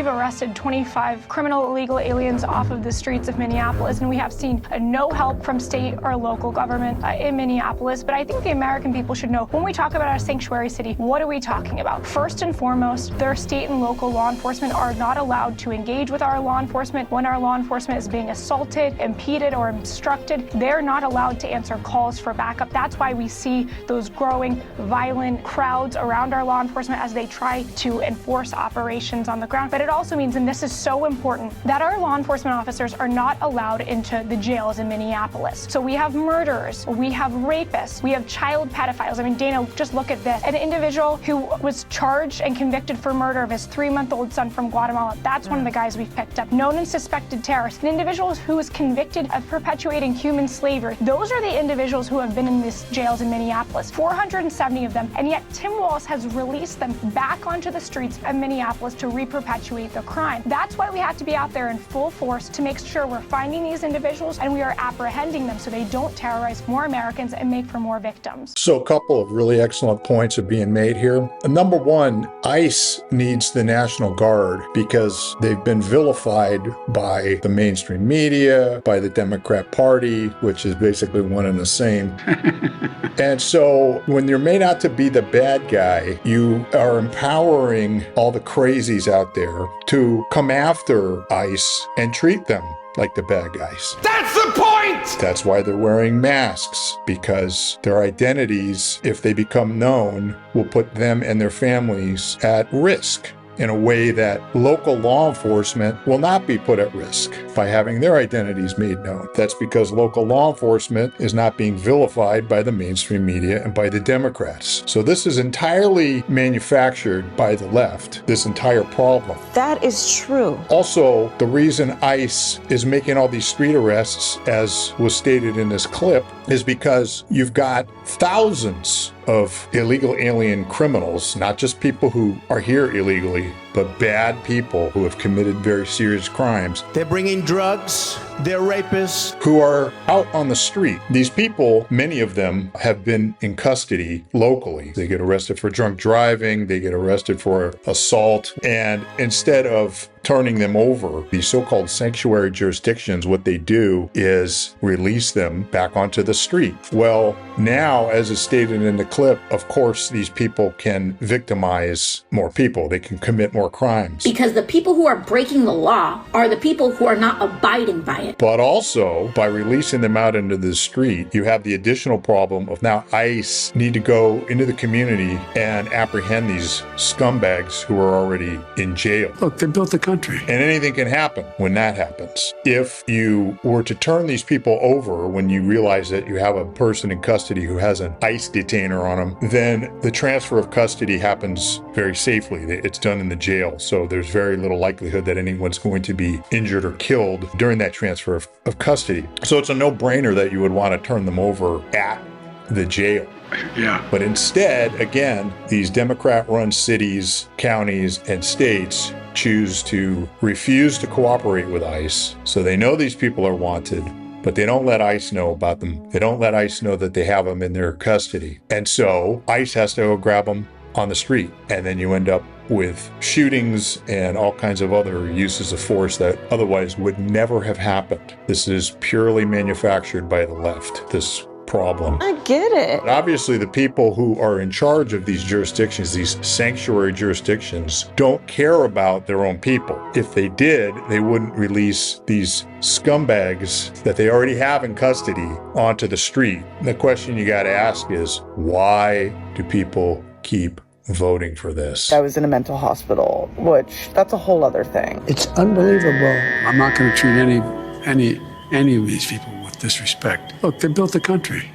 We've arrested 25 criminal illegal aliens off of the streets of Minneapolis, and we have seen no help from state or local government in Minneapolis. But I think the American people should know, when we talk about our sanctuary city, what are we talking about? First and foremost, their state and local law enforcement are not allowed to engage with our law enforcement when our law enforcement is being assaulted, impeded, or obstructed. They're not allowed to answer calls for backup. That's why we see those growing violent crowds around our law enforcement as they try to enforce operations on the ground. But it also means, and this is so important, that our law enforcement officers are not allowed into the jails in Minneapolis. So we have murderers, we have rapists, we have child pedophiles. I mean, Dana, just look at this. An individual who was charged and convicted for murder of his 3-month-old son from Guatemala. That's one of the guys we've picked up. Known and suspected terrorists. An individual who was convicted of perpetuating human slavery. Those are the individuals who have been in these jails in Minneapolis. 470 of them. And yet Tim Walz has released them back onto the streets of Minneapolis to re-perpetuate the crime. That's why we have to be out there in full force to make sure we're finding these individuals and we are apprehending them so they don't terrorize more Americans and make for more victims. So a couple of really excellent points are being made here. Number one, ICE needs the National Guard because they've been vilified by the mainstream media, by the Democrat Party, which is basically one and the same. And so when you're made out to be the bad guy, you are empowering all the crazies out there to come after ICE and treat them like the bad guys. That's the point! That's why they're wearing masks, because their identities, if they become known, will put them and their families at risk in a way that local law enforcement will not be put at risk by having their identities made known. That's because local law enforcement is not being vilified by the mainstream media and by the Democrats. So this is entirely manufactured by the left, this entire problem. That is true. Also, the reason ICE is making all these street arrests, as was stated in this clip, is because you've got thousands of illegal alien criminals, not just people who are here illegally, but bad people who have committed very serious crimes. They're bringing drugs, they're rapists. Who are out on the street. These people, many of them, have been in custody locally. They get arrested for drunk driving, they get arrested for assault, and instead of turning them over, these so-called sanctuary jurisdictions, what they do is release them back onto the street. Well, now, as is stated in the clip, of course, these people can victimize more people. They can commit more crimes. Because the people who are breaking the law are the people who are not abiding by it. But also, by releasing them out into the street, you have the additional problem of now ICE need to go into the community and apprehend these scumbags who are already in jail. Look, they built the country. And anything can happen when that happens. If you were to turn these people over when you realize that you have a person in custody who has an ICE detainer on them, then the transfer of custody happens very safely. It's done in the jail. So there's very little likelihood that anyone's going to be injured or killed during that transfer of custody. So it's a no-brainer that you would want to turn them over at the jail. Yeah. But instead, again, these Democrat-run cities, counties, and states choose to refuse to cooperate with ICE. So they know these people are wanted, but they don't let ICE know about them. They don't let ICE know that they have them in their custody. And so ICE has to go grab them on the street. And then you end up with shootings and all kinds of other uses of force that otherwise would never have happened. This is purely manufactured by the left, this problem. I get it. But obviously, the people who are in charge of these jurisdictions, these sanctuary jurisdictions, don't care about their own people. If they did, they wouldn't release these scumbags that they already have in custody onto the street. The question you got to ask is, why do people keep voting for this? I was in a mental hospital, which that's a whole other thing. It's unbelievable. I'm not going to treat any of these people with disrespect. Look, they built the country.